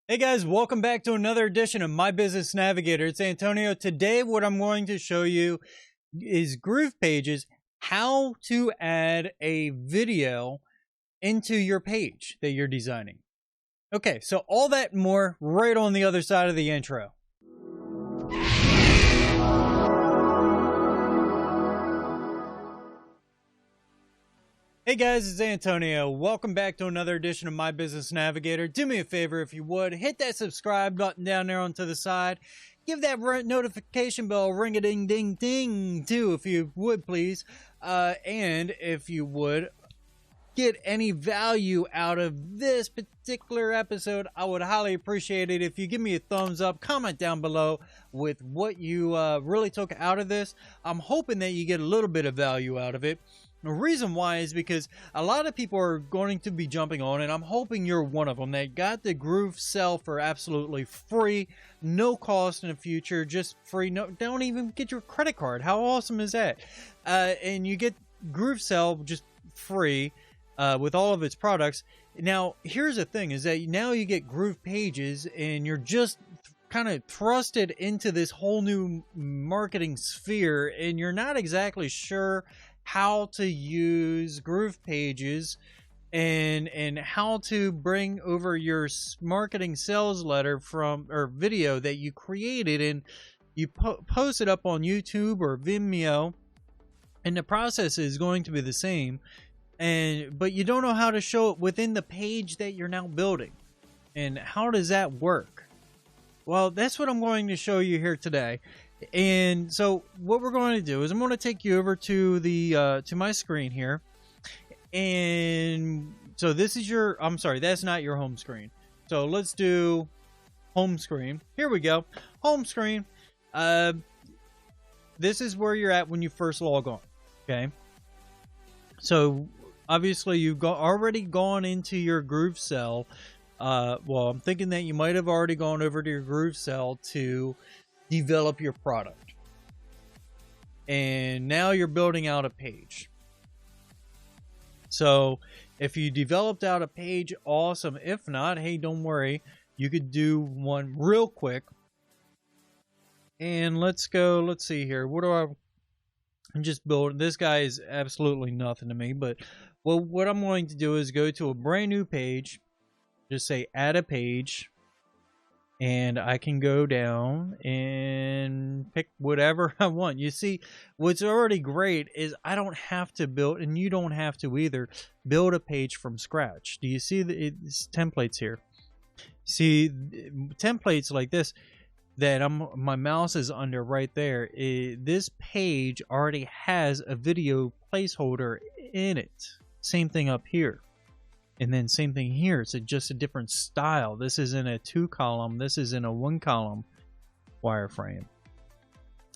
Hey guys, welcome back to another edition of My Business Navigator. It's Antonio. Today what I'm going to show you is GroovePages, how to add a video into your page that you're designing. Okay, so all that and more right on the other side of the intro. Hey guys, it's Antonio. Welcome back to another edition of My Business Navigator. Do me a favor if you would, hit that subscribe button down there onto the side. Give that notification bell ring-a-ding-ding-ding too, if you would please. And if you would get any value out of this particular episode, I would highly appreciate it if you give me a thumbs up, comment down below with what you really took out of this. I'm hoping that you get a little bit of value out of it. The reason why is because a lot of people are going to be jumping on, and I'm hoping you're one of them, that got the GrooveSell for absolutely free, no cost in the future, just free. No, don't even get your credit card. How awesome is that? And you get GrooveSell just free with all of its products. Now, here's the thing, is that now you get GroovePages, and you're just kind of thrusted into this whole new marketing sphere, and you're not exactly sure how to use GroovePages and how to bring over your marketing sales letter or video that you created, and you post it up on YouTube or Vimeo, and the process is going to be the same, but you don't know how to show it within the page that you're now building. And how does that work? Well, that's what I'm going to show you here today. And so what we're going to do is I'm going to take you over to the to my screen here. And so this is I'm sorry, that's not your home screen. So let's do home screen. Here we go. Home screen. This is where you're at when you first log on. Okay. So obviously you've already gone into your GrooveSell. Well, I'm thinking that you might have already gone over to your GrooveSell to develop your product, and now you're building out a page. So if you developed out a page, awesome. If not, hey, don't worry, you could do one real quick. And let's see here. I'm just building. This guy is absolutely nothing to me, but well, what I'm going to do is go to a brand new page, just say add a page, and I can go down and pick whatever I want. You see, what's already great is I don't have to build, and you don't have to either, build a page from scratch. Do you see it's templates here? See, templates like this that my mouse is under right there. This page already has a video placeholder in it. Same thing up here. And then same thing here. It's just a different style. This is in a 2-column. This is in a 1-column wireframe.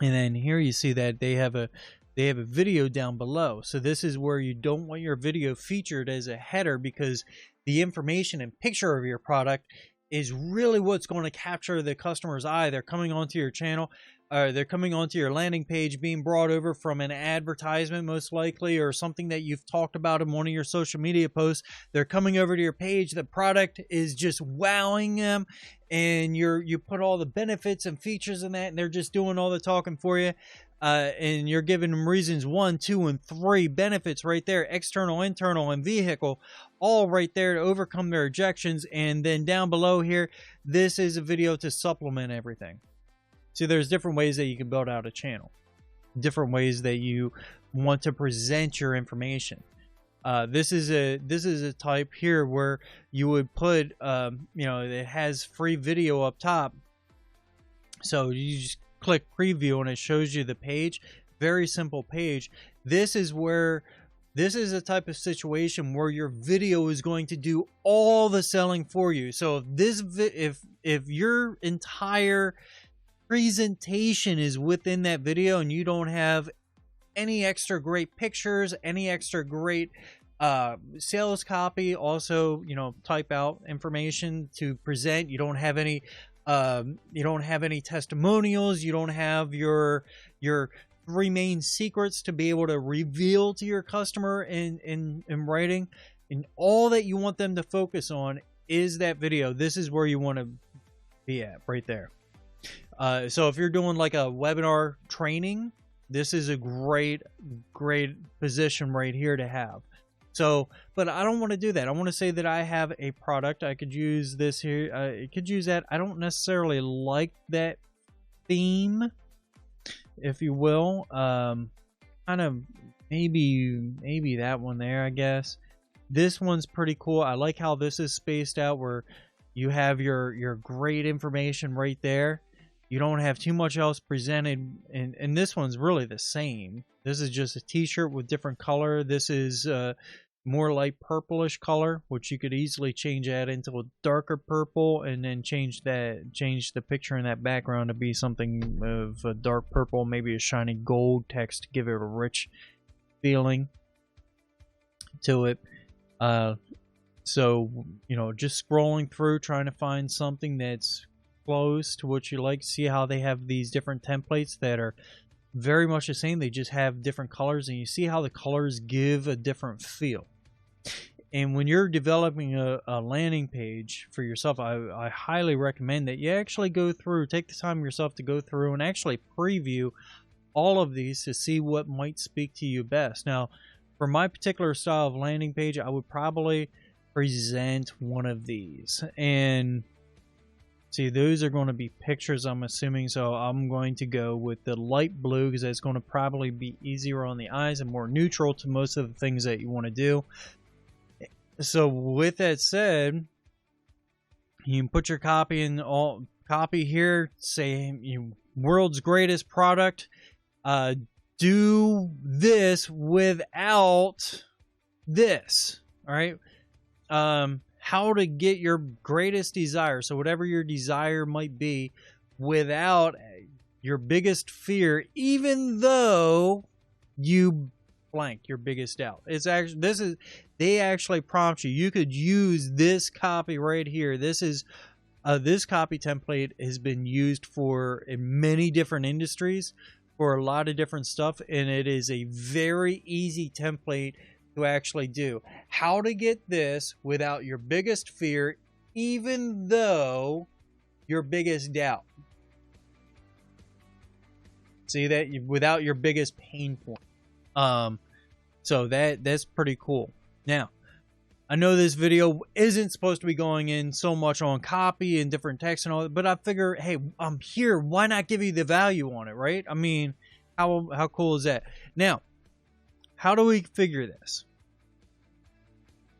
And then here you see that they have a video down below. So this is where you don't want your video featured as a header, because the information and picture of your product is really what's going to capture the customer's eye. They're coming onto your channel. They're coming onto your landing page, being brought over from an advertisement most likely, or something that you've talked about in one of your social media posts. They're coming over to your page. The product is just wowing them, and you put all the benefits and features in that, and they're just doing all the talking for you. And you're giving them reasons 1, 2, and 3 benefits right there, external, internal, and vehicle, all right there to overcome their objections. And then down below here, this is a video to supplement everything. See, there's different ways that you can build out a channel, different ways that you want to present your information. This is a type here where you would put, it has free video up top. So you just click preview and it shows you the page. Very simple page. This is a type of situation where your video is going to do all the selling for you. So if your entire presentation is within that video, and you don't have any extra great pictures, any extra great sales copy, also type out information to present, you don't have any testimonials, you don't have your 3 main secrets to be able to reveal to your customer in writing, and all that you want them to focus on is that video, this is where you want to be at, right there. So if you're doing like a webinar training, this is a great position right here to have. So, but I don't want to do that. I want to say that I have a product. I could use this here. I could use that. I don't necessarily like that theme, if you will. Kind of maybe that one there, I guess. This one's pretty cool. I like how this is spaced out, where you have your great information right there. You don't have too much else presented, and this one's really the same. This is just a t-shirt with different color. This is more light purplish color, which you could easily change that into a darker purple, and then change the picture in that background to be something of a dark purple, maybe a shiny gold text to give it a rich feeling to it. So, you know, just scrolling through, trying to find something that's close to what you like. See how they have these different templates that are very much the same. They just have different colors, and you see how the colors give a different feel. And when you're developing a landing page for yourself, I highly recommend that you actually go through, take the time yourself to go through and actually preview all of these to see what might speak to you best. Now, for my particular style of landing page, I would probably present one of these. And see, those are going to be pictures, I'm assuming, so I'm going to go with the light blue because that's going to probably be easier on the eyes and more neutral to most of the things that you want to do. So with that said, you can put your copy in copy here, say world's greatest product. Do this without this. All right. How to get your greatest desire. So whatever your desire might be, without your biggest fear, even though you blank your biggest doubt. It's actually, they actually prompt you. You could use this copy right here. This is this copy template has been used in many different industries for a lot of different stuff, and it is a very easy template to actually do. How to get this without your biggest fear, even though your biggest doubt. See that? Without your biggest pain point. So that's pretty cool. Now, I know this video isn't supposed to be going in so much on copy and different text and all that, but I figure, hey, I'm here. Why not give you the value on it, right? I mean, how cool is that? Now, how do we figure this?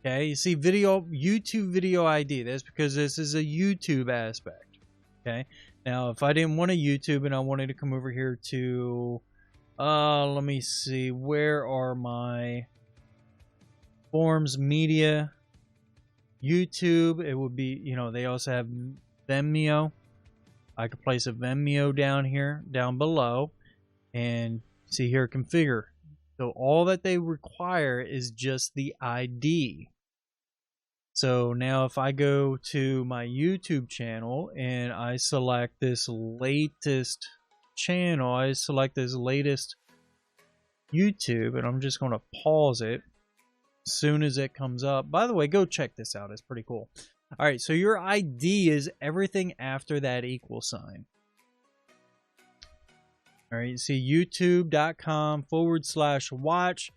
Okay, you see YouTube video ID. That's because this is a YouTube aspect. Okay, now if I didn't want a YouTube and I wanted to come over here to, let me see, where are my forms, media, YouTube? It would be, you know, they also have Vimeo. I could place a Vimeo down here, down below, and see here, configure. So all that they require is just the ID. So now if I go to my YouTube channel and I select this latest channel, I select this latest YouTube, and I'm just going to pause it as soon as it comes up. By the way, go check this out. It's pretty cool. All right, so your ID is everything after that equal sign. All right, you see youtube.com/watch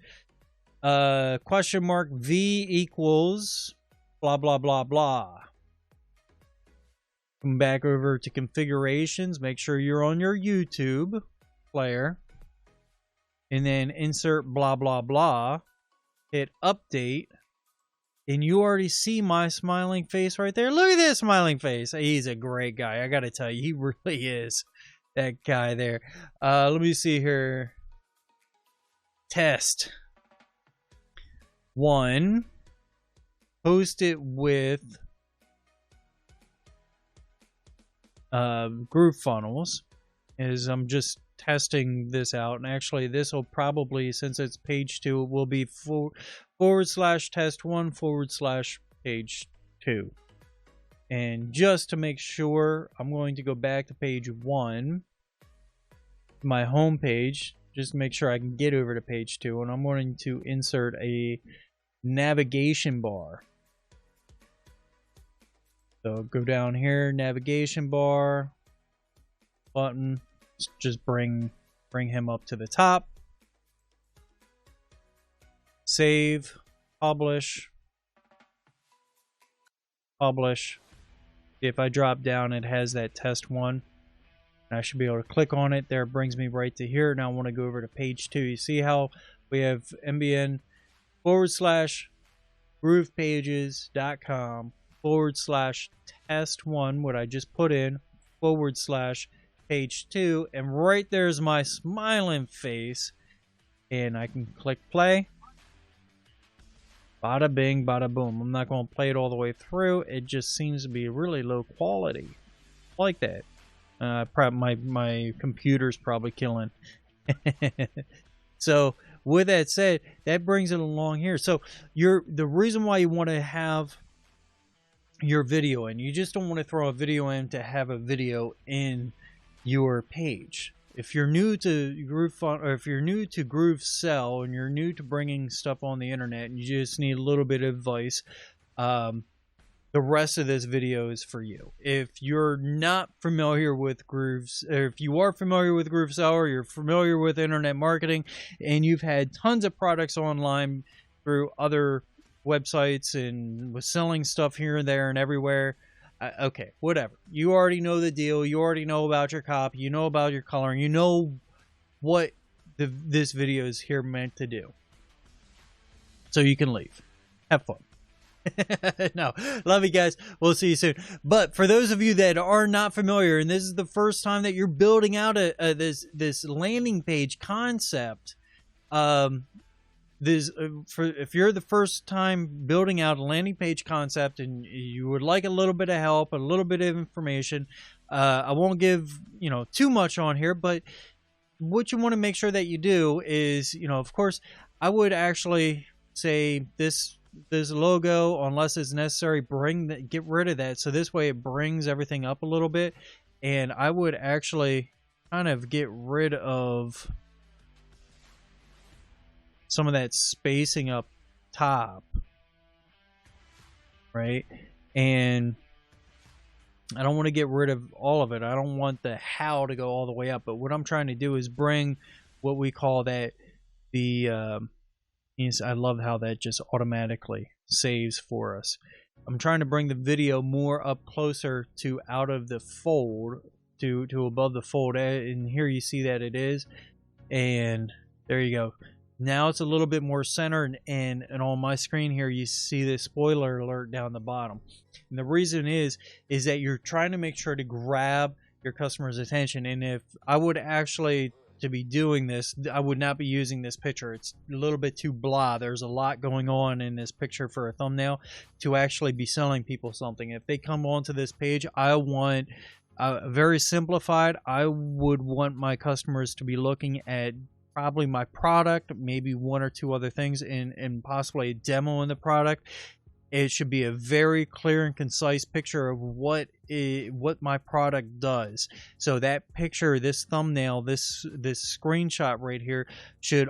question mark V equals blah, blah, blah, blah. Come back over to configurations. Make sure you're on your YouTube player. And then insert blah, blah, blah. Hit update. And you already see my smiling face right there. Look at this smiling face. He's a great guy. I got to tell you, he really is. That guy there. Let me see here. Test 1. Post it with GrooveFunnels, as I'm just testing this out. And actually, this will probably, since it's page 2, it will be /test1 /page 2. And just to make sure, I'm going to go back to page 1, my home page, just to make sure I can get over to page 2. And I'm going to insert a navigation bar. So go down here, navigation bar, button, just bring him up to the top. Save, publish. If I drop down, it has that test one. And I should be able to click on it. There, it brings me right to here. Now I want to go over to page 2. You see how we have mbn/groovepages.com/test1, what I just put in, /page 2, and right there's my smiling face, and I can click play. Bada bing, bada boom. I'm not going to play it all the way through. It just seems to be really low quality. I like that. My computer's probably killing. So with that said, that brings it along here. So the reason why you want to have your video in, you just don't want to throw a video in to have a video in your page. If you're new to if you're new to GrooveSell and you're new to bringing stuff on the internet and you just need a little bit of advice, the rest of this video is for you. If you're not familiar with Grooves, or if you are familiar with GrooveSell, or you're familiar with internet marketing and you've had tons of products online through other websites and was selling stuff here and there and everywhere, okay, whatever. You already know the deal. You already know about your copy. You know about your coloring. You know what this video is here meant to do. So you can leave. Have fun. No, love you guys. We'll see you soon. But for those of you that are not familiar, and this is the first time that you're building out this landing page concept, if you're the first time building out a landing page concept and you would like a little bit of help, a little bit of information, I won't give too much on here, but what you want to make sure that you do is, of course, I would actually say this logo, unless it's necessary, get rid of that, so this way it brings everything up a little bit. And I would actually kind of get rid of some of that spacing up top, right? And I don't want to get rid of all of it. I don't want the how to go all the way up, but what I'm trying to do is bring what we call that I love how that just automatically saves for us. I'm trying to bring the video more up closer to out of the fold, to above the fold, and here you see that it is, and there you go. Now it's a little bit more centered, and on my screen here you see the spoiler alert down the bottom. And the reason is that you're trying to make sure to grab your customer's attention. And if I would actually to be doing this, I would not be using this picture. It's a little bit too blah. There's a lot going on in this picture for a thumbnail to actually be selling people something. If they come onto this page, I want very simplified. I would want my customers to be looking at probably my product, maybe one or two other things, and possibly a demo in the product. It should be a very clear and concise picture of what my product does. So that picture, this thumbnail, this screenshot right here should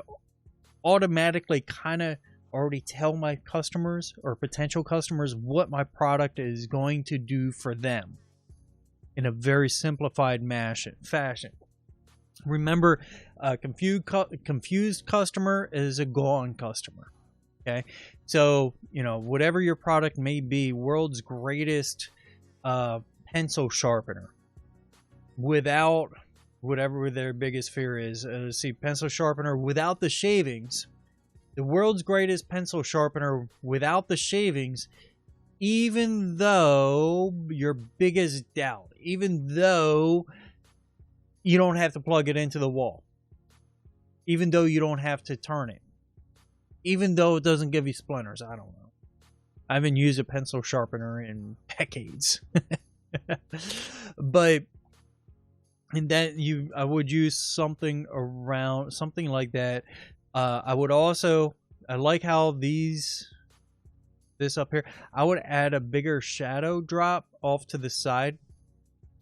automatically kind of already tell my customers or potential customers what my product is going to do for them in a very simplified fashion. Remember, a confused customer is a gone customer. Okay, so whatever your product may be, world's greatest pencil sharpener, without whatever their biggest fear is. See, pencil sharpener without the shavings, the world's greatest pencil sharpener without the shavings, even though your biggest doubt, even though you don't have to plug it into the wall, even though you don't have to turn it, even though it doesn't give you splinters. I don't know. I haven't used a pencil sharpener in decades. But in that, I would use something like that. I would also, I like how this up here, I would add a bigger shadow drop off to the side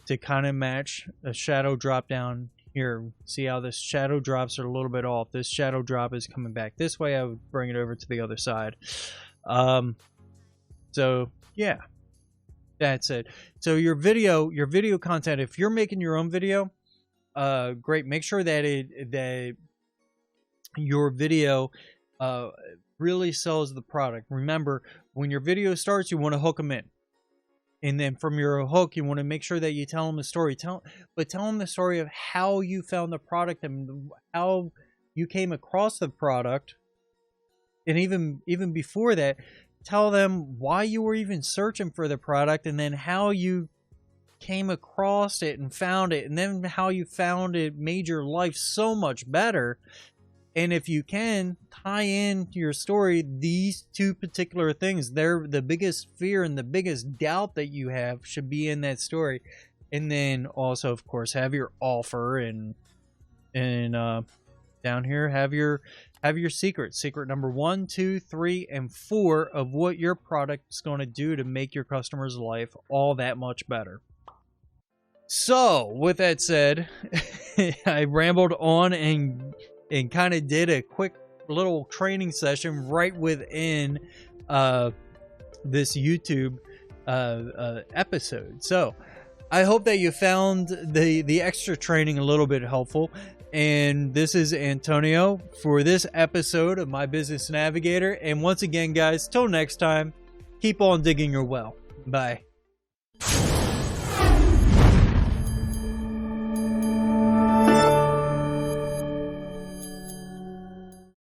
to kind of match a shadow drop down here. See how this shadow drops are a little bit off. This shadow drop is coming back this way. I would bring it over to the other side. So yeah, That's it. So your video content, if you're making your own video, great. Make sure that your video really sells the product. Remember, when your video starts, you want to hook them in. And then from your hook, you want to make sure that you tell them a story. Tell them the story of how you found the product and how you came across the product. And even before that, tell them why you were even searching for the product, and then how you came across it and found it, and then how you found it made your life so much better. And if you can tie in to your story these two particular things, they're the biggest fear and the biggest doubt that you have should be in that story. And then also, of course, have your offer, and down here have your secret number 1, 2, 3, and 4 of what your product is going to do to make your customer's life all that much better. So with that said, I rambled on and kind of did a quick little training session right within this YouTube episode. So I hope that you found the extra training a little bit helpful. And this is Antonio for this episode of My Business Navigator. And once again, guys, till next time, keep on digging your well. Bye.